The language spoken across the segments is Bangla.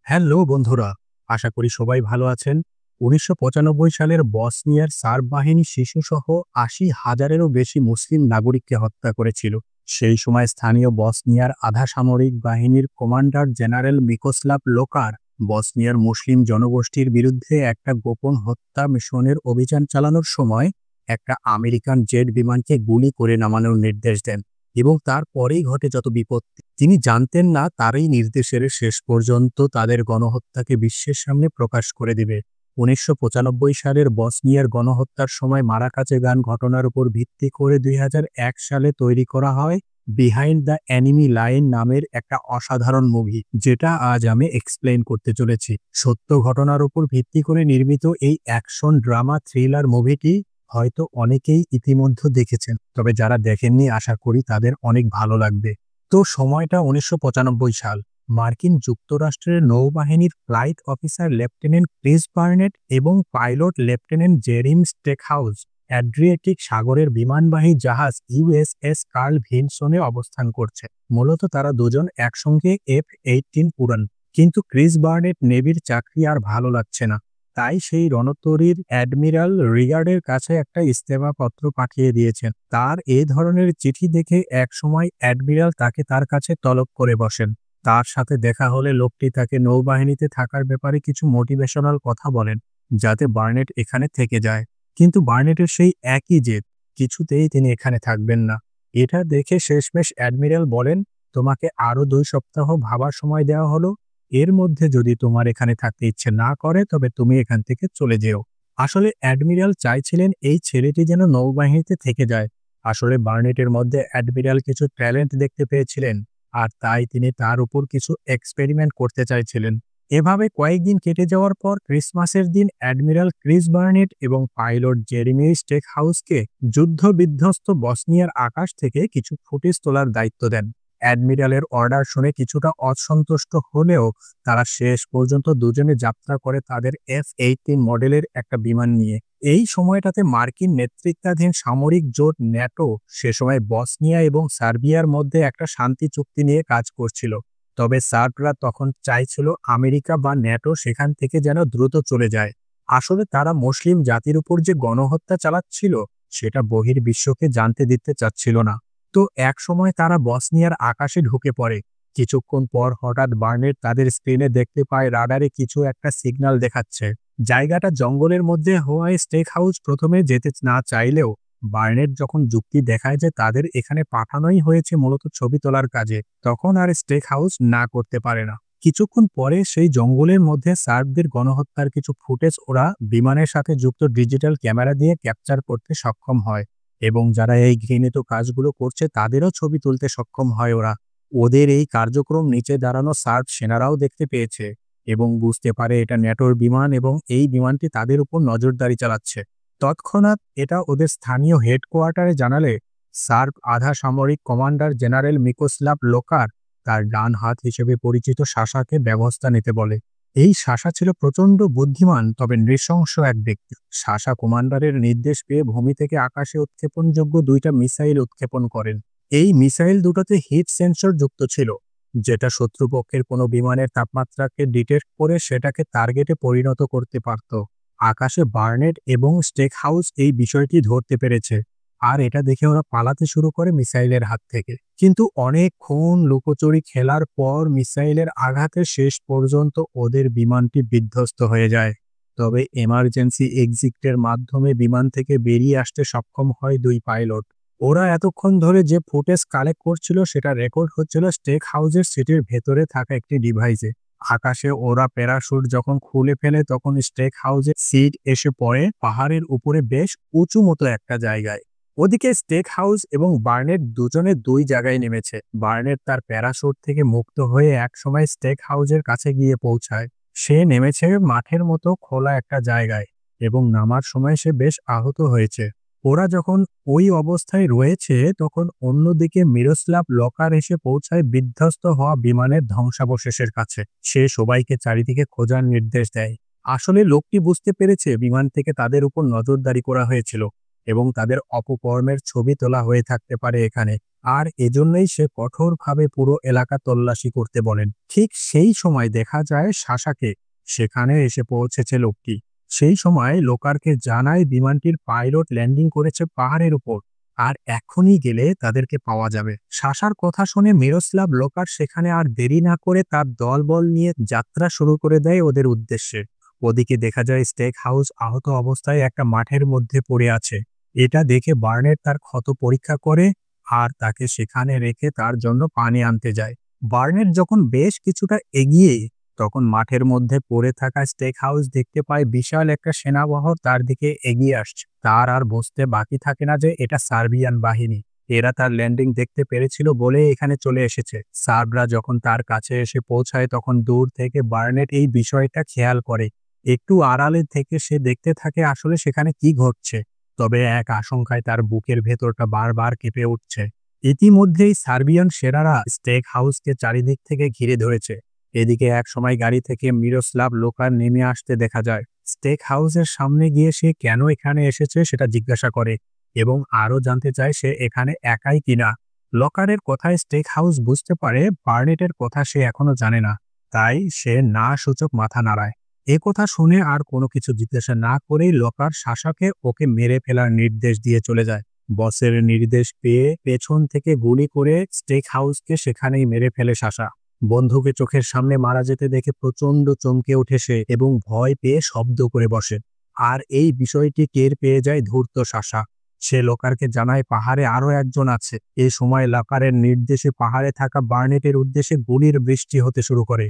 হ্যালো বন্ধুরা, আশা করি সবাই ভালো আছেন। ১৯৯৫ সালের বসনিয়ার সার্ব বাহিনী শিশুসহ ৮০,০০০-এরও বেশি মুসলিম নাগরিককে হত্যা করেছিল। সেই সময় স্থানীয় বসনিয়ার আধা সামরিক বাহিনীর কমান্ডার জেনারেল মিকোস্লাভ লোকার বসনিয়ার মুসলিম জনগোষ্ঠীর বিরুদ্ধে একটা গোপন হত্যা মিশনের অভিযান চালানোর সময় একটা আমেরিকান জেট বিমানকে গুলি করে নামানোর নির্দেশ দেন এবং তারপরেই ঘটে যত বিপত্তি। তিনি জানতেন না তার এই নির্দেশের শেষ পর্যন্ত তাদের গণহত্যাকে বিশ্বের সামনে প্রকাশ করে দিবে। ১৯৯৫ সালের বসনিয়ার গণহত্যার সময় মারাকাচে গান ঘটনার উপর ভিত্তি করে ২০০১ সালে তৈরি করা হয় বিহাইন্ড দ্য এনিমি লাইন নামের একটা অসাধারণ মুভি, যেটা আজ আমি এক্সপ্লেন করতে চলেছি। সত্য ঘটনার উপর ভিত্তি করে নির্মিত এই অ্যাকশন ড্রামা থ্রিলার মুভিটি হয়তো অনেকেই ইতিমধ্যে দেখেছেন, তবে যারা দেখেননি আশা করি তাদের অনেক ভালো লাগবে। তো সময়টা ১৯৯৫ সাল। মার্কিন যুক্তরাষ্ট্রের নৌবাহিনীর flight officer lieutenant Chris Burnett এবং পাইলট লেফটেন্যান্ট জেরিম স্টেকহাউস অ্যাড্রিয়াটিক সাগরের বিমানবাহী জাহাজ ইউএসএস কার্ল ভিনসনে অবস্থান করছে। মূলত তারা দুজন একসঙ্গে F-18 উড়ান, কিন্তু ক্রিস বার্নেট নেভির চাকরি আর ভালো লাগছে না, তাই সেই রণতরীর অ্যাডমিরাল রিগার্ডের কাছে একটা ইস্তফাপত্র পাঠিয়ে দিয়েছেন। তার এ ধরনের চিঠি দেখে একসময় অ্যাডমিরাল তাকে তার কাছে তলব করে বসেন। তার সাথে দেখা হলে লোকটি তাকে নৌবাহিনীতে থাকার ব্যাপারে কিছু মোটিভেশনাল কথা বলেন, যাতে বার্নেট এখানে থেকে যায়। কিন্তু বার্নেটের সেই একই জেদ, কিছুতেই তিনি এখানে থাকবেন না। এটা দেখে শেষমেশ অ্যাডমিরাল বলেন, তোমাকে আরও ২ সপ্তাহ ভাবার সময় দেওয়া হলো, এর মধ্যে যদি তোমার এখানে থাকতে ইচ্ছে না করে তবে তুমি এখান থেকে চলে যেও। আসলে অ্যাডমিরাল চাইছিলেন এই ছেলেটি যেন নৌবাহিনীতে থেকে যায়। আসলে বার্নেটের মধ্যে অ্যাডমিরাল কিছু ট্যালেন্ট দেখতে পেয়েছিলেন, আর তাই তিনি তার উপর কিছু এক্সপেরিমেন্ট করতে চাইছিলেন। এভাবে কয়েকদিন কেটে যাওয়ার পর ক্রিসমাসের দিন অ্যাডমিরাল ক্রিস বার্নেট এবং পাইলট জেরেমি স্টেক হাউসকে যুদ্ধ বিধ্বস্ত বসনিয়ার আকাশ থেকে কিছু ফুটেজ তোলার দায়িত্ব দেন। অ্যাডমিরালের অর্ডার শুনে কিছুটা অসন্তুষ্ট হলেও তারা শেষ পর্যন্ত দুজনে যাত্রা করে তাদের F-18 মডেলের একটা বিমান নিয়ে। এই সময়টাতে মার্কিন নেতৃত্বাধীন সামরিক জোট ন্যাটো সে সময় বসনিয়া এবং সার্বিয়ার মধ্যে একটা শান্তি চুক্তি নিয়ে কাজ করছিল। তবে সার্বরা তখন চাইছিল আমেরিকা বা ন্যাটো সেখান থেকে যেন দ্রুত চলে যায়। আসলে তারা মুসলিম জাতির উপর যে গণহত্যা চালাচ্ছিল সেটা বহির্বিশ্বকে জানতে দিতে চাচ্ছিল না। তো এক সময় তারা বসনিয়ার আকাশে ঢুকে পড়ে। কিছুক্ষণ পর হঠাৎ বার্নেট তাদের স্ক্রিনে দেখতে পায় রাডারে কিছু একটা সিগন্যাল দেখাচ্ছে। জায়গাটা জঙ্গলের মধ্যে হওয়ায় স্টেক হাউস প্রথমে যেতে না চাইলেও বার্নেট যখন যুক্তি দেখায় যে তাদের এখানে পাঠানোই হয়েছে মূলত ছবি তোলার কাজে, তখন আর স্টেক হাউস না করতে পারে না। কিছুক্ষণ পরে সেই জঙ্গলের মধ্যে সার্বদের গণহত্যার কিছু ফুটেজ ওরা বিমানের সাথে যুক্ত ডিজিটাল ক্যামেরা দিয়ে ক্যাপচার করতে সক্ষম হয়, এবং যারা এই ঘৃণিত কাজগুলো করছে তাদেরও ছবি তুলতে সক্ষম হয় ওরা। ওদের এই কার্যক্রম নিচে দাঁড়ানো সার্ব সেনারাও দেখতে পেয়েছে এবং বুঝতে পারে এটা ন্যাটোর বিমান এবং এই বিমানটি তাদের উপর নজরদারি চালাচ্ছে। তৎক্ষণাৎ এটা ওদের স্থানীয় হেডকোয়ার্টারে জানালে সার্ব আধা সামরিক কমান্ডার জেনারেল মিকোস্লাভ লোকার তার ডান হাত হিসেবে পরিচিত সাশাকে ব্যবস্থা নিতে বলে। এই সাশা ছিল প্রচণ্ড বুদ্ধিমান তবে নৃশংস এক ব্যক্তি। সাশা কমান্ডারের নির্দেশ পেয়ে ভূমি থেকে আকাশে উৎক্ষেপণযোগ্য ২টা মিসাইল উৎক্ষেপণ করেন। এই মিসাইল দুটোতে হিট সেন্সর যুক্ত ছিল, যেটা শত্রুপক্ষের কোনো বিমানের তাপমাত্রাকে ডিটেক্ট করে সেটাকে টার্গেটে পরিণত করতে পারত। আকাশে বার্নেট এবং স্টেক হাউস এই বিষয়টি ধরতে পেরেছে, আর এটা দেখে ওরা পালাতে শুরু করে মিসাইলের হাত থেকে। কিন্তু অনেকক্ষণ লুকোচুরি খেলার পর মিসাইলের আঘাতে শেষ পর্যন্ত ওদের বিমানটি বিধ্বস্ত হয়ে যায়। তবে এমার্জেন্সি এক্সিটের মাধ্যমে বিমান থেকে বেরিয়ে আসতে সক্ষম হয় ২ পাইলট। ওরা এতক্ষণ ধরে যে ফুটেজ কালেক্ট করছিল সেটা রেকর্ড হচ্ছিল স্টেক হাউসের সিটির ভেতরে থাকা একটি ডিভাইসে। আকাশে ওরা প্যারাশুট যখন খুলে ফেলে তখন স্টেক হাউসের সিট এসে পড়ে পাহাড়ের উপরে বেশ উঁচু মতো একটা জায়গায়। ওদিকে স্টেক হাউস এবং বার্নেট দুজনে ২ জায়গায় নেমেছে। বার্নেট তার প্যারাশুট থেকে মুক্ত হয়ে একসময় স্টেক হাউসের কাছে গিয়ে পৌঁছায়। সে নেমেছে মাঠের মতো খোলা একটা জায়গায় এবং নামার সময় সে বেশ আহত হয়েছে। ওরা যখন ওই অবস্থায় রয়েছে তখন অন্যদিকে মিরোস্লাভ লকার এসে পৌঁছায় বিধ্বস্ত হওয়া বিমানের ধ্বংসাবশেষের কাছে। সে সবাইকে চারিদিকে খোঁজার নির্দেশ দেয়। আসলে লোকটি বুঝতে পেরেছে বিমান থেকে তাদের উপর নজরদারি করা হয়েছিল এবং তাদের অপকর্মের ছবি তোলা হয়ে থাকতে পারে এখানে। আর এজন্যই সে কঠোরভাবে পুরো এলাকা তল্লাশি করতে বলেন। ঠিক সেই সময় দেখা যায় সাশাকে। সেখানে এসে পৌঁছেছে লোকটি। সেই সময় লোকারকে জানায় বিমানটির পাইলট ল্যান্ডিং করেছে পাহাড়ের উপর, আর এখনই গেলে তাদেরকে পাওয়া যাবে। সাশার কথা শুনে মিরোস্লাভ লোকার সেখানে আর দেরি না করে তার দলবল নিয়ে যাত্রা শুরু করে দেয় ওদের উদ্দেশ্যে। ওদিকে দেখা যায় স্টেক হাউস আহত অবস্থায় একটা মাঠের মধ্যে পড়ে আছে। এটা দেখে বার্নেট তার ক্ষত পরীক্ষা করে আর তাকে সেখানে রেখে তার জন্য পানি আনতে যায়। বার্নেট যখন বেশ কিছুটা এগিয়ে, তখন মাঠের মধ্যে পড়ে থাকা স্টেক হাউস দেখতে পায় বিশাল একটা সেনাবহর তার দিকে এগিয়ে আসছে। তার আর বুঝতে বাকি থাকে না যে এটা সার্বিয়ান বাহিনী। এরা তার ল্যান্ডিং দেখতে পেরেছিল বলে এখানে চলে এসেছে। সার্বরা যখন তার কাছে এসে পৌঁছায় তখন দূর থেকে বার্নেট এই বিষয়টা খেয়াল করে। একটু আড়ালে থেকে সে দেখতে থাকে আসলে সেখানে কি ঘটছে। তবে এক আশঙ্কায় তার বুকের ভেতরটা বারবার কেঁপে উঠছে। ইতিমধ্যেই সার্বিয়ান সেনারা স্টেক হাউসকে চারিদিক থেকে ঘিরে ধরেছে। এদিকে এক সময় গাড়ি থেকে মিরোস্লাভ লোকার নেমে আসতে দেখা যায়। স্টেক হাউসের সামনে গিয়ে সে কেন এখানে এসেছে সেটা জিজ্ঞাসা করে এবং আরও জানতে চায় সে এখানে একাই কিনা। লকারের কথায় স্টেক হাউস বুঝতে পারে বার্নেটের কথা সে এখনো জানে না, তাই সে না সূচক মাথা নাড়ায়। এ কথা শুনে আর কোনো কিছু জিজ্ঞাসা না করেই লকার শাসাকে ওকে মেরে ফেলার নির্দেশ দিয়ে চলে যায়। বসের নির্দেশ পেয়ে পেছন থেকে গুলি করে স্টেক হাউসকে সেখানেই মেরে ফেলে শাসা। বন্ধুকে চোখের সামনে মারা যেতে দেখে প্রচন্ড চমকে ওঠে সে এবং ভয় পেয়ে শব্দ করে বসে। আর এই বিষয়টি টের পেয়ে যায় ধূর্ত শাসা। সে লোকারকে জানায় পাহাড়ে আরো একজন আছে। এই সময় লোকারের নির্দেশে পাহাড়ে থাকা বার্নেটের উদ্দেশ্যে গুলির বৃষ্টি হতে শুরু করে।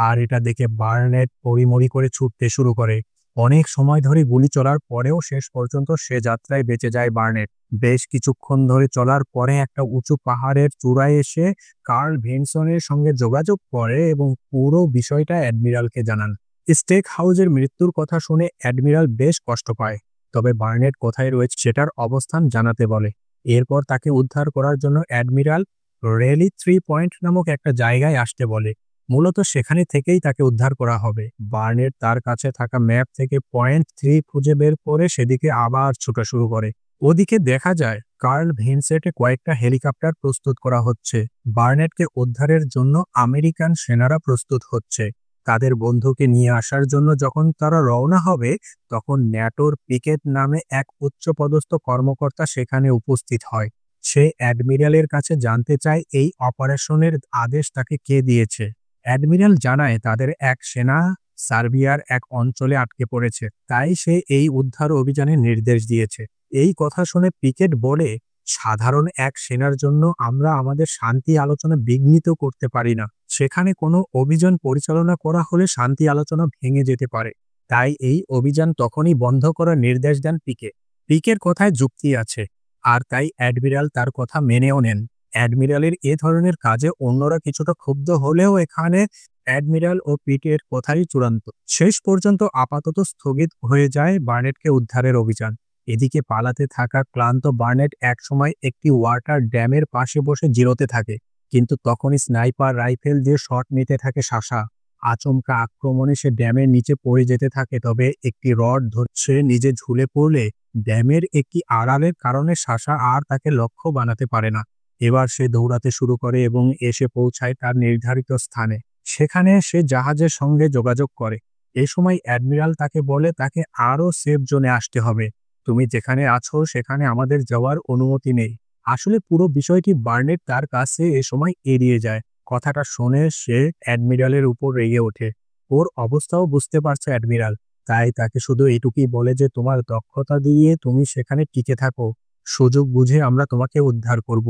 আর এটা দেখে বার্নেট পরিমরি করে ছুটতে শুরু করে। অনেক সময় ধরে গুলি চলার পরেও শেষ পর্যন্ত সে যাত্রায় বেঁচে যায় বার্নেট। বেশ কিছুক্ষণ ধরে চলার পরে একটা উঁচু পাহাড়ের চূড়ায় এসে কার্ল ভিনসনের সঙ্গে যোগাযোগ করে এবং পুরো বিষয়টা অ্যাডমিরালকে জানান। স্টেক হাউসের মৃত্যুর কথা শুনে অ্যাডমিরাল বেশ কষ্ট পায়, তবে বার্নেট কোথায় রয়েছে সেটার অবস্থান জানাতে বলে। এরপর তাকে উদ্ধার করার জন্য অ্যাডমিরাল রেলি 3 পয়েন্ট নামক একটা জায়গায় আসতে বলে। মূলত সেখানে থেকেই তাকে উদ্ধার করা হবে। বার্নেট তার কাছে থাকা ম্যাপ থেকে পয়েন্ট 3 খুঁজে বের করে সেদিকে আবার ছোটা শুরু করে। ওদিকে দেখা যায় কার্ল ভিনসেন্টে কয়েকটা হেলিকপ্টার প্রস্তুত করা হচ্ছে। বার্নেটকে উদ্ধারের জন্য আমেরিকান সেনারা প্রস্তুত হচ্ছে। তাদের বন্ধুকে নিয়ে আসার জন্য যখন তারা রওনা হবে তখন ন্যাটোর পিকেট নামে এক উচ্চপদস্থ কর্মকর্তা সেখানে উপস্থিত হয়। সে অ্যাডমিরালের কাছে জানতে চায় এই অপারেশনের আদেশ তাকে কে দিয়েছে। অ্যাডমিরাল জানায় তাদের এক সেনা সার্বিয়ার এক অঞ্চলে আটকে পড়েছে, তাই সে এই উদ্ধার অভিযানের নির্দেশ দিয়েছে। এই কথা শুনে পিকেট বলে, সাধারণ এক সেনার জন্য আমরা আমাদের শান্তি আলোচনা বিঘ্নিত করতে পারি না। সেখানে কোনো অভিযান পরিচালনা করা হলে শান্তি আলোচনা ভেঙে যেতে পারে। তাই এই অভিযান তখনই বন্ধ করার নির্দেশ দেন পিকে। পিকের কথায় যুক্তি আছে, আর তাই অ্যাডমিরাল তার কথা মেনেও নেন। অ্যাডমিরালের এ ধরনের কাজে অন্যরা কিছুটা ক্ষুব্ধ হলেও এখানে অ্যাডমিরাল ও পিকের কথাই চূড়ান্ত। শেষ পর্যন্ত আপাতত স্থগিত হয়ে যায় বার্নেটকে উদ্ধারের অভিযান। এদিকে পালাতে থাকা ক্লান্ত বার্নেট একসময় একটি ওয়াটার ড্যামের পাশে বসে জিরোতে থাকে, কিন্তু তখনই স্নাইপার রাইফেল দিয়ে শট নিতে থাকে শাসা। আচমকা আক্রমণে সে ড্যামের নিচে পড়ে যেতে থাকে, তবে একটি রড ধরে নিজে ঝুলে পড়লে ড্যামের একটি আড়ালের কারণে শাসা আর তাকে লক্ষ্য বানাতে পারে না। এবার সে দৌড়াতে শুরু করে এবং এসে পৌঁছায় তার নির্ধারিত স্থানে। সেখানে সে জাহাজের সঙ্গে যোগাযোগ করে। এ সময় অ্যাডমিরাল তাকে বলে তাকে আরও সেফ জোনে আসতে হবে। তুমি যেখানে আছো সেখানে আমাদের যাওয়ার অনুমতি নেই। আসলে পুরো বিষয়টি বার্নেট তার কাছে এ সময় এড়িয়ে যায়। কথাটা শুনে সে অ্যাডমিরালের উপর রেগে ওঠে। ওর অবস্থাও বুঝতে পারছে অ্যাডমিরাল, তাই তাকে শুধু এইটুকুই বলে যে তোমার দক্ষতা দিয়ে তুমি সেখানে টিকে থাকো, সুযোগ বুঝে আমরা তোমাকে উদ্ধার করব।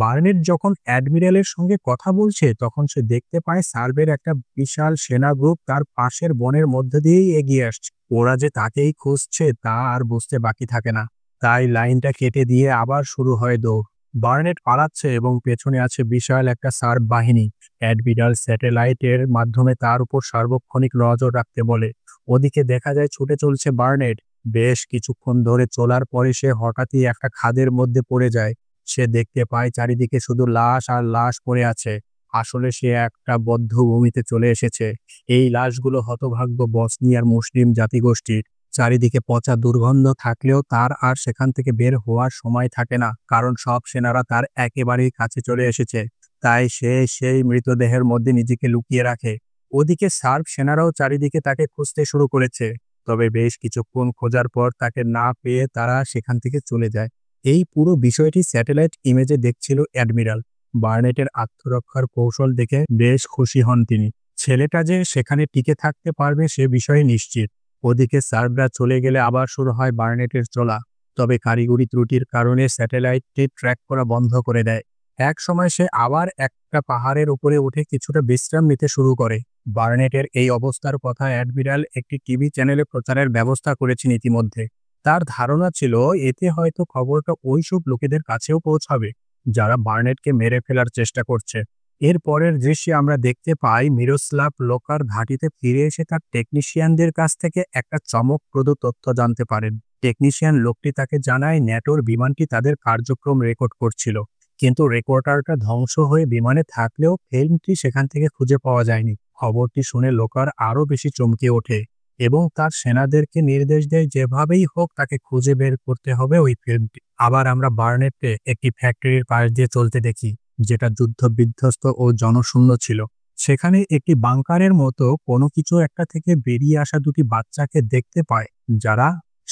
বার্নেট যখন অ্যাডমিরালের সঙ্গে কথা বলছে তখন সে দেখতে পায় সার্বের একটা বিশাল সেনা গ্রুপ তার পাশের বনের মধ্যে দিয়েই এগিয়ে আসছে। ওরা যে তাকেই খুঁজছে তা আর বুঝতে বাকি থাকে না, তাই লাইনটা কেটে দিয়ে আবার শুরু হয় দৌড়। বার্নেট পালাচ্ছে এবং পেছনে আছে বিশাল একটা সার্ব বাহিনী। অ্যাডমিরাল স্যাটেলাইটের মাধ্যমে তার উপর সার্বক্ষণিক নজর রাখতে বলে। ওদিকে দেখা যায় ছুটে চলছে বার্নেট। বেশ কিছুক্ষণ ধরে চলার পরে সে হঠাৎই একটা খাদের মধ্যে পড়ে যায়। সে দেখতে পায় চারিদিকে শুধু লাশ আর লাশ পড়ে আছে। আসলে সে একটা বদ্ধভূমিতে চলে এসেছে। এই লাশগুলো হতভাগ্য বসনিয়ার মুসলিম জাতিগোষ্ঠীর, চারিদিকে পচা দুর্গন্ধ থাকলেও তার আর সেখান থেকে বের হওয়ার সময় থাকে না, কারণ সব সেনারা তার একেবারেই কাছে চলে এসেছে। তাই সে সেই মৃতদেহের মধ্যে নিজেকে লুকিয়ে রাখে। ওদিকে সার্ব সেনারাও চারিদিকে তাকে খুঁজতে শুরু করেছে। তবে বেশ কিছুক্ষণ খোঁজার পর তাকে না পেয়ে তারা সেখান থেকে চলে যায়। এই পুরো বিষয়টি স্যাটেলাইট ইমেজে দেখছিল অ্যাডমিরাল। বার্নেটের আত্মরক্ষার কৌশল দেখে বেশ খুশি হন তিনি। ছেলেটা যে সেখানে টিকে থাকতে পারবে সে বিষয়ে নিশ্চিত। ওদিকে সার্বরা চলে গেলে আবার শুরু হয় বার্নেটের চলা। তবে কারিগরি ত্রুটির কারণে স্যাটেলাইটটি ট্র্যাক করা বন্ধ করে দেয়। এক সময় সে আবার একটা পাহাড়ের উপরে উঠে কিছুটা বিশ্রাম নিতে শুরু করে। বার্নেটের এই অবস্থার কথা অ্যাডমিরাল একটি টিভি চ্যানেলে প্রচারের ব্যবস্থা করেছেন ইতিমধ্যে। তার ধারণা ছিল এতে হয়তো খবরটা ওইসব লোকেদের কাছেও পৌঁছাবে যারা বার্নেটকে মেরে ফেলার চেষ্টা করছে। এর পরের দৃশ্যে আমরা দেখতে পাই মিরোস্লাভ লোকার ঘাঁটিতে ফিরে এসে তার টেকনিশিয়ানদের কাছ থেকে একটা চমকপ্রদ তথ্য জানতে পারেন। টেকনিশিয়ান লোকটি তাকে জানায় ন্যাটোর বিমানটি তাদের কার্যক্রম রেকর্ড করছিল, কিন্তু রেকর্ডারটা ধ্বংস হয়ে বিমানে থাকলেও ফিল্মটি সেখান থেকে খুঁজে পাওয়া যায়নি। খবরটি শুনে লোকার আরও বেশি চমকে ওঠে এবং তার সেনাদেরকে নির্দেশ দেয় যেভাবেই হোক তাকে খুঁজে বের করতে হবে ওই ফিল্মটি। আবার আমরা বার্নেটকে একটি ফ্যাক্টরির পাশ দিয়ে চলতে দেখি, যেটা যুদ্ধ বিধ্বস্ত ও জনশূন্য ছিল। সেখানে একটি বাংকারের মতো কোনো কিছু একটা থেকে বেরিয়ে আসা দুটি বাচ্চাকে দেখতে পায়, যারা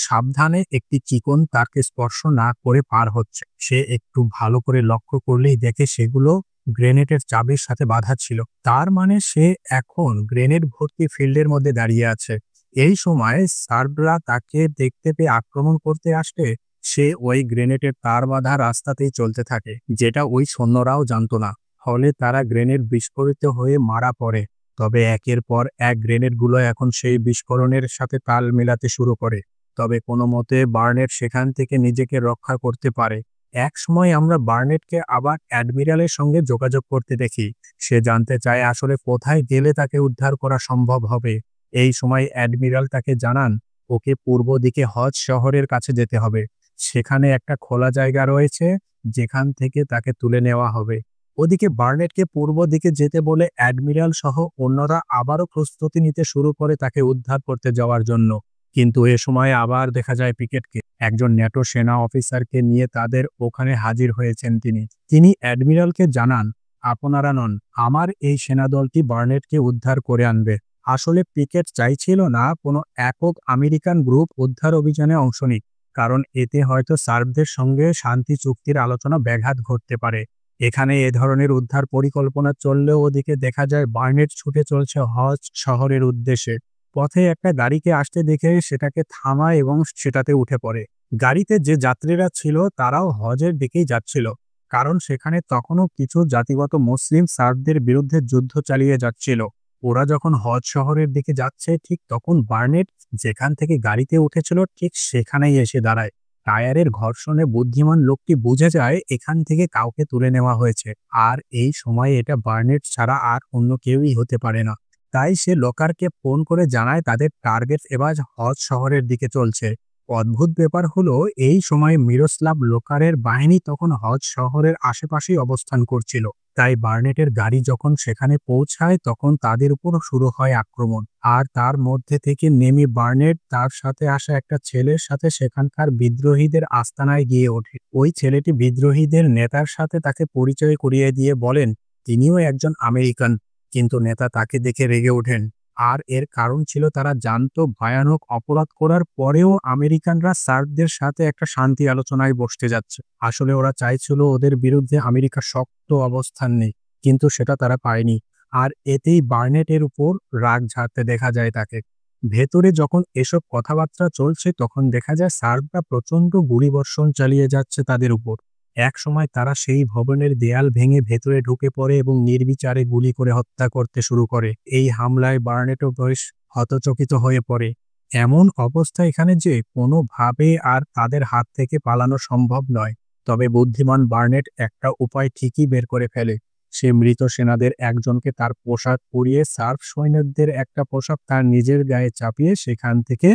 সাবধানে একটি চিকন তারকে স্পর্শ না করে পার হচ্ছে। সে একটু ভালো করে লক্ষ্য করলেই দেখে সেগুলো গ্রেনেডের চাবির সাথে বাঁধা ছিল। তার মানে সে এখন গ্রেনেড ভর্তি ফিল্ডের মধ্যে দাঁড়িয়ে আছে। এই সময় সার্বরা তাকে দেখতে পেয়ে আক্রমণ করতে আসলে সে ওই গ্রেনেডের তার বাঁধা রাস্তাতেই চলতে থাকে, যেটা ওই সৈন্যরাও জানতো না। ফলে তারা গ্রেনেড বিস্ফোরিত হয়ে মারা পড়ে। তবে একের পর এক গ্রেনেডগুলো এখন সেই বিস্ফোরণের সাথে তাল মেলাতে শুরু করে। তবে কোনো মতে বার্নেট সেখান থেকে নিজেকে রক্ষা করতে পারে। এক সময় আমরা বার্নেটকে আবার অ্যাডমিরালের সঙ্গে যোগাযোগ করতে দেখি। সে জানতে চায় আসলে কোথায় গেলে তাকে উদ্ধার করা সম্ভব হবে। এই সময় অ্যাডমিরাল তাকে জানান ওকে পূর্ব দিকে হজ শহরের কাছে যেতে হবে। সেখানে একটা খোলা জায়গা রয়েছে যেখান থেকে তাকে তুলে নেওয়া হবে। ওদিকে বার্নেটকে পূর্ব দিকে যেতে বলে অ্যাডমিরাল সহ অন্যরা আবারও প্রস্তুতি নিতে শুরু করে তাকে উদ্ধার করতে যাওয়ার জন্য। কিন্তু এ সময় আবার দেখা যায় পিকেটকে, একজন ন্যাটো সেনা অফিসারকে নিয়ে তাদের ওখানে হাজির হয়েছেন তিনি অ্যাডমিরালকে জানান, আপনারা নন, আমার এই সেনাদলটি বার্নেটকে উদ্ধার করে আনবে। আসলে পিকেট চাইছিল না কোনো একক আমেরিকান গ্রুপ উদ্ধার অভিযানে অংশ নিক, কারণ এতে হয়তো সার্বদের সঙ্গে শান্তি চুক্তির আলোচনা ব্যাঘাত ঘটতে পারে। এখানে এ ধরনের উদ্ধার পরিকল্পনা চললেও ওদিকে দেখা যায় বার্নেট ছুটে চলছে হজ শহরের উদ্দেশ্যে। পথে একটা গাড়িকে আসতে দেখে সেটাকে থামায় এবং সেটাতে উঠে পড়ে। গাড়িতে যে যাত্রীরা ছিল তারাও হজের দিকেই যাচ্ছিল, কারণ সেখানে তখনও কিছু জাতিগত মুসলিম সার্বদের বিরুদ্ধে যুদ্ধ চালিয়ে যাচ্ছিল। ওরা যখন হজ শহরের দিকে যাচ্ছে ঠিক তখন বার্নেট যেখান থেকে গাড়িতে উঠেছিল ঠিক সেখানেই এসে দাঁড়ায়। টায়ারের ঘর্ষণে বুদ্ধিমান লোকটি বুঝে যায় এখান থেকে কাউকে তুলে নেওয়া হয়েছে, আর এই সময়ে এটা বার্নেট ছাড়া আর অন্য কেউই হতে পারে না। তাই সে লোকারকে ফোন করে জানায় তাদের টার্গেট এবার হজ শহরের দিকে চলছে। অদ্ভুত ব্যাপার হলো এই সময় মিরোস্লাভ লোকারের বাহিনী তখন হজ শহরের আশেপাশেই অবস্থান করছিল। তাই বার্নেটের গাড়ি যখন সেখানে পৌঁছায় তখন তাদের উপর শুরু হয় আক্রমণ। আর তার মধ্যে থেকে নেমে বার্নেট তার সাথে আসা একটা ছেলের সাথে সেখানকার বিদ্রোহীদের আস্তানায় গিয়ে ওঠে। ওই ছেলেটি বিদ্রোহীদের নেতার সাথে তাকে পরিচয় করিয়ে দিয়ে বলেন তিনিও একজন আমেরিকান, কিন্তু নেতা তাকে দেখে রেগে ওঠেন। আর এর কারণ ছিল তারা জানতো ভয়ানক অপরাধ করার পরেও আমেরিকানরা সার্বদের সাথে একটা শান্তি আলোচনায় বসতে যাচ্ছে। আসলে ওরা চাইছিল ওদের বিরুদ্ধে আমেরিকা শক্ত অবস্থান নেই, কিন্তু সেটা তারা পায়নি। আর এতেই বার্নেটের উপর রাগ ঝাড়তে দেখা যায় তাকে। ভেতরে যখন এসব কথাবার্তা চলছে তখন দেখা যায় সার্বরা প্রচণ্ড গুলিবর্ষণ চালিয়ে যাচ্ছে তাদের উপর। এক সময় তারা সেই ভবনের দেয়াল ভেঙে ভেতরে ঢুকে পড়ে এবং নির্বিচারে গুলি করে হত্যা করতে শুরু করে। এই হামলায় বার্নেটও বেশ হতচকিত হয়ে পড়ে। এমন অবস্থা এখানে যে কোনোভাবে আর তাদের হাত থেকে পালানো সম্ভব নয়। তবে বুদ্ধিমান বার্নেট একটা উপায় ঠিকই বের করে ফেলে। সে মৃত সেনাদের একজনকে তার পোশাক পরিয়ে সার্ব সৈন্যদের একটা পোশাক তার নিজের গায়ে চাপিয়ে সেখান থেকে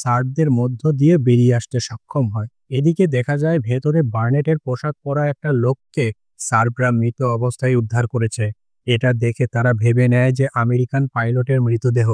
সার্বদের মধ্য দিয়ে বেরিয়ে আসতে সক্ষম হয়। এদিকে দেখা যায় ভেতরে বার্নেটের পোশাক পরা একটা লোককে সার্বরা মৃত অবস্থায় উদ্ধার করেছে। এটা দেখে তারা ভেবে নেয় যে আমেরিকান পাইলটের মৃতদেহ।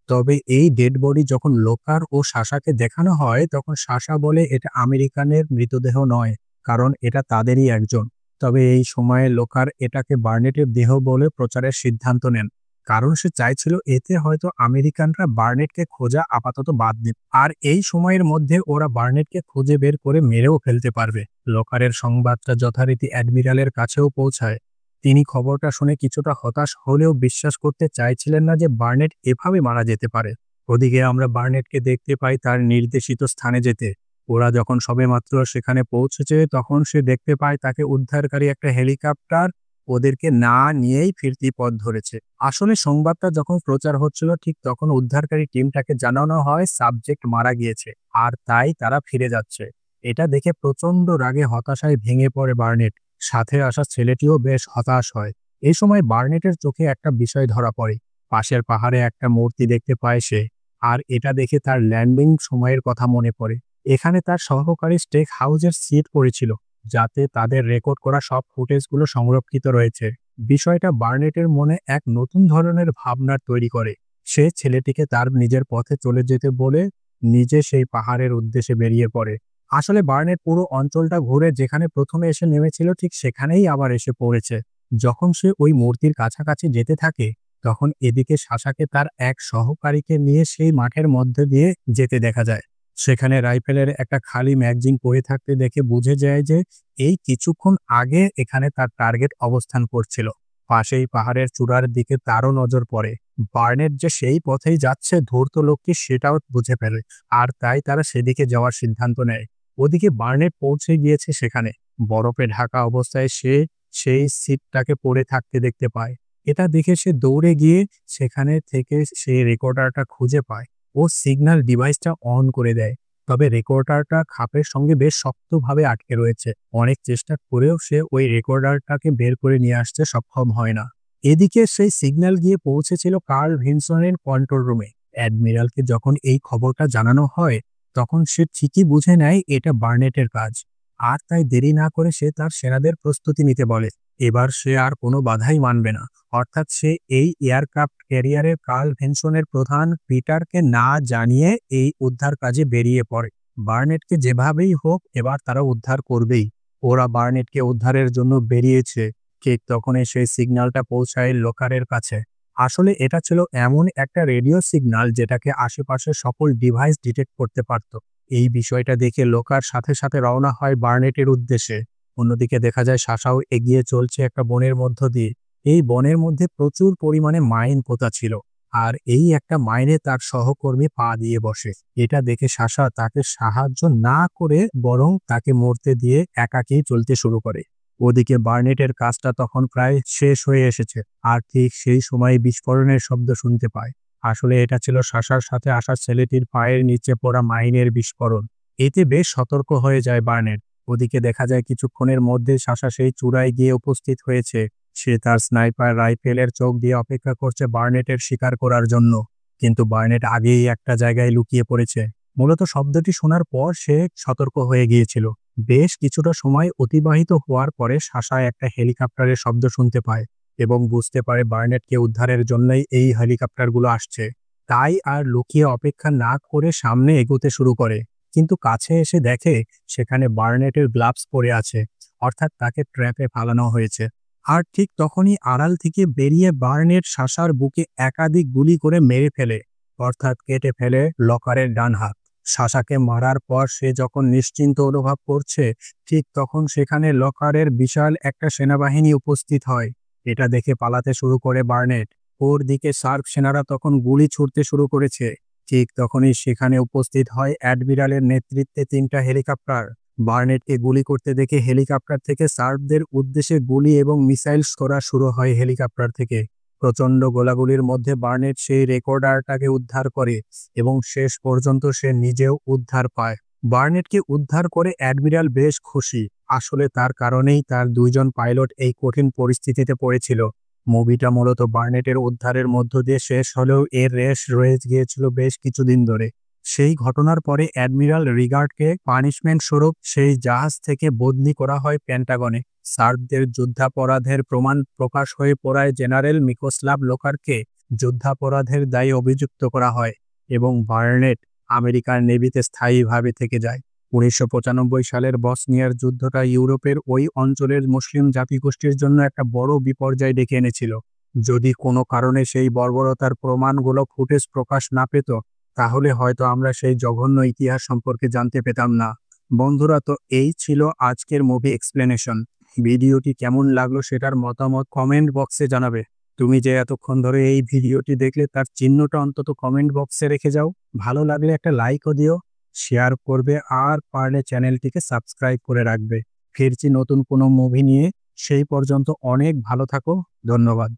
তবে এই ডেড বডি যখন লোকার ও সাশাকে দেখানো হয় তখন সাশা বলে এটা আমেরিকানের মৃতদেহ নয়, কারণ এটা তাদেরই একজন। তবে এই সময়ে লোকার এটাকে বার্নেটের দেহ বলে প্রচারের সিদ্ধান্ত নেন, কারণ সে চাইছিল এতে হয়তো আমেরিকানরা বার্নেটকে খোঁজা আপাতত বাদ দিন, আর এই সময়ের মধ্যে ওরা বার্নেটকে খুঁজে বের করে মেরেও ফেলতে পারবে। লোকারের সংবাদটা যথারীতি অ্যাডমিরালের কাছেও পৌঁছায়। তিনি খবরটা শুনে কিছুটা হতাশ হলেও বিশ্বাস করতে চাইছিলেন না যে বার্নেট এভাবে মারা যেতে পারে। ওদিকে আমরা বার্নেটকে দেখতে পাই তার নির্দেশিত স্থানে যেতে। ওরা যখন সবেমাত্র সেখানে পৌঁছেছে তখন সে দেখতে পায় তাকে উদ্ধারকারী একটা হেলিকপ্টার ওদেরকে না নিয়েই ফিরতি পথ ধরেছে। আসলে সংবাদটা যখন প্রচার হচ্ছিল ঠিক তখন উদ্ধারকারী টিমটাকে জানানো হয় সাবজেক্ট মারা গিয়েছে, আর তাই তারা ফিরে যাচ্ছে। এটা দেখে প্রচন্ড রাগে হতাশায় ভেঙে পড়ে বার্নেট। সাথে আসা ছেলেটিও বেশ হতাশ হয়। এই সময় বার্নেটের চোখে একটা বিষয় ধরা পড়ে। পাশের পাহাড়ে একটা মূর্তি দেখতে পায় সে, আর এটা দেখে তার ল্যান্ডিং সময়ের কথা মনে পড়ে। এখানে তার সহকারী স্টেক হাউসের সিট পড়েছিল, যাতে তাদের রেকর্ড করা সব ফুটেজগুলো সংরক্ষিত রয়েছে। বিষয়টা বার্নেটের মনে এক নতুন ধরনের ভাবনার তৈরি করে। সে ছেলেটিকে তার নিজের পথে চলে যেতে বলে নিজে সেই পাহাড়ের উদ্দেশ্যে বেরিয়ে পড়ে। আসলে বার্নেট পুরো অঞ্চলটা ঘুরে যেখানে প্রথমে এসে নেমেছিল ঠিক সেখানেই আবার এসে পড়েছে। যখন সে ওই মূর্তির কাছাকাছি যেতে থাকে তখন এদিকে সাশাকে তার এক সহকারীকে নিয়ে সেই মাঠের মধ্যে দিয়ে যেতে দেখা যায়। সেখানে রাইফেলের একটা খালি ম্যাগজিন পড়ে থাকতে দেখে বুঝে যায় যে এই কিছুক্ষণ আগে এখানে তার টার্গেট অবস্থান করছিল। পাশেই পাহাড়ের চূড়ার দিকে তারও নজর পড়ে। বার্নেট যে সেই পথেই যাচ্ছে ধূর্ত লোকটি সেটাও বুঝে ফেলে, আর তাই তারা সেদিকে যাওয়ার সিদ্ধান্ত নেয়। ওদিকে বার্নেট পৌঁছে গিয়েছে সেখানে। বরফে ঢাকা অবস্থায় সে সেই সিটটাকে পড়ে থাকতে দেখতে পায়। এটা দেখে সে দৌড়ে গিয়ে সেখানে থেকে সেই রেকর্ডারটা খুঁজে পায় ও সিগন্যাল ডিভাইসটা অন করে দেয়। তবে রেকর্ডারটা খাপের সঙ্গে বেশ শক্তভাবে আটকে রয়েছে। অনেক চেষ্টা করেও সে ওই রেকর্ডারটাকে বের করে নিয়ে আসতে সক্ষম হয় না। এদিকে সেই সিগন্যাল গিয়ে পৌঁছেছিল কার্ল ভিনসনের কন্ট্রোল রুমে। অ্যাডমিরালকে যখন এই খবরটা জানানো হয় তখন সে ঠিকই বুঝে নেয় এটা বার্নেটের কাজ, আর তাই দেরি না করে সে তার সেনাদের প্রস্তুতি নিতে বলে। এবার সে আর কোনো বাধাই মানবে না। অর্থাৎ সে এই এয়ারক্রাফট ক্যারিয়ারের কার্ল ভিনসনের প্রধান পিটারকে না জানিয়ে এই উদ্ধার কাজে বেরিয়ে পড়ে। বার্নেটকে যেভাবেই হোক এবার তারা উদ্ধার করবেই। ওরা বার্নেটকে উদ্ধারের জন্য বেরিয়েছে। ঠিক তখনই সেই সিগন্যালটা পৌঁছায় লোকারের কাছে। আসলে এটা ছিল এমন একটা রেডিও সিগন্যাল যেটাকে আশেপাশের সকল ডিভাইস ডিটেক্ট করতে পারত। এই বিষয়টা দেখে লোকার সাথে সাথে রওনা হয় বার্নেটের উদ্দেশ্যে। অন্যদিকে দেখা যায় সাশাও এগিয়ে চলছে একটা বনের মধ্য দিয়ে। এই বনের মধ্যে প্রচুর পরিমাণে মাইন পোতা ছিল, আর এই একটা মাইনে তার সহকর্মী পা দিয়ে বসে। এটা দেখে সাশা তাকে সাহায্য না করে বরং তাকে মরতে দিয়ে একাকী চলতে শুরু করে। ওদিকে বার্নেটের কাজটা তখন প্রায় শেষ হয়ে এসেছে, আর ঠিক সেই সময় বিস্ফোরণের শব্দ শুনতে পায়। আসলে এটা ছিল সাশার সাথে আসা ছেলেটির পায়ের নিচে পড়া মাইনের বিস্ফোরণ। এতে বেশ সতর্ক হয়ে যায় বার্নেট। ওদিকে দেখা যায় কিছুক্ষণের মধ্যে সাশা সেই চূড়ায় গিয়ে উপস্থিত হয়েছে। সে তার স্নাইপার রাইফেলের চোখ দিয়ে অপেক্ষা করছে বার্নেটের শিকার করার জন্য। কিন্তু বার্নেট আগেই একটা জায়গায় লুকিয়ে পড়েছে। মূলত শব্দটি শোনার পর সে সতর্ক হয়ে গিয়েছিল। বেশ কিছুটা সময় অতিবাহিত হওয়ার পরে সাশা একটা হেলিকপ্টারের শব্দ শুনতে পায় এবং বুঝতে পারে বার্নেটকে উদ্ধারের জন্যই এই হেলিকপ্টারগুলো আসছে। তাই আর লুকিয়ে অপেক্ষা না করে সামনে এগোতে শুরু করে। কিন্তু কাছে এসে দেখে সেখানে বার্নেটের গ্লাভস পরে আছে, অর্থাৎ তাকে ট্র্যাপে ফালানো হয়েছে। আর ঠিক তখনই আড়াল থেকে বেরিয়ে বার্নেট সাশার বুকে একাধিক গুলি করে মেরে ফেলে, অর্থাৎ কেটে ফেলে লকারের ডান হাত। সাশাকে মারার পর সে যখন নিশ্চিন্ত অনুভব করছে ঠিক তখন সেখানে লকারের বিশাল একটা সেনাবাহিনী উপস্থিত হয়। এটা দেখে পালাতে শুরু করে বার্নেট। ওর দিকে সার্ক সেনারা তখন গুলি ছুড়তে শুরু করেছে। ঠিক তখনই সেখানে উপস্থিত হয় অ্যাডমিরালের নেতৃত্বে 3টা হেলিকপ্টার। বার্নেটকে গুলি করতে দেখে হেলিকপ্টার থেকে সার্কদের উদ্দেশ্যে গুলি এবং মিসাইল ছোড়া শুরু হয় হেলিকপ্টার থেকে। প্রচণ্ড গোলাগুলির মধ্যে বার্নেট সেই রেকর্ডারটাকে উদ্ধার করে এবং শেষ পর্যন্ত সে নিজেও উদ্ধার পায়। বার্নেটকে উদ্ধার করে অ্যাডমিরাল বেশ খুশি। আসলে তার কারণেই তার 2জন পাইলট এই কঠিন পরিস্থিতিতে পড়েছিল। মুভিটা মূলত বার্নেটের উদ্ধারের মধ্য দিয়ে শেষ হলেও এর রেশ রয়ে গিয়েছিল বেশ কিছুদিন ধরে। সেই ঘটনার পরে অ্যাডমিরাল রিগার্ডকে পানিশমেন্ট স্বরূপ সেই জাহাজ থেকে বদলি করা হয় পেন্টাগনে। সার্কদের যুদ্ধাপরাধের প্রমাণ প্রকাশ হয়ে পড়ায় জেনারেল মিকোস্লাভ লোকারকে যুদ্ধাপরাধের দায়ে অভিযুক্ত করা হয় এবং বার্নেট আমেরিকার নেভিতে স্থায়ীভাবে থেকে যায়। 1995 সালের বসনিয়ার যুদ্ধটা ইউরোপের ওই অঞ্চলের মুসলিম জাতিগোষ্ঠীর জন্য একটা বড় বিপর্যয় ডেকে এনেছিল। যদি কোনো কারণে সেই বর্বরতার প্রমাণগুলো ফুটেজ প্রকাশ না পেত, তাহলে হয়তো আমরা সেই জঘন্য ইতিহাস সম্পর্কে জানতে পেতাম না। বন্ধুরা, তো এই ছিল আজকের মুভি এক্সপ্লেনেশন। ভিডিওটি কেমন লাগলো সেটার মতামত কমেন্ট বক্সে জানাবে। তুমি যে এতক্ষণ ধরে এই ভিডিওটি দেখলে তার চিহ্নটা অন্তত কমেন্ট বক্সে রেখে যাও। ভালো লাগলে একটা লাইকও দিও, শেয়ার করবে, আর পারলে চ্যানেলটিকে সাবস্ক্রাইব করে রাখবে। ফিরছি নতুন কোনো মুভি নিয়ে, সেই পর্যন্ত অনেক ভালো থাকো। ধন্যবাদ।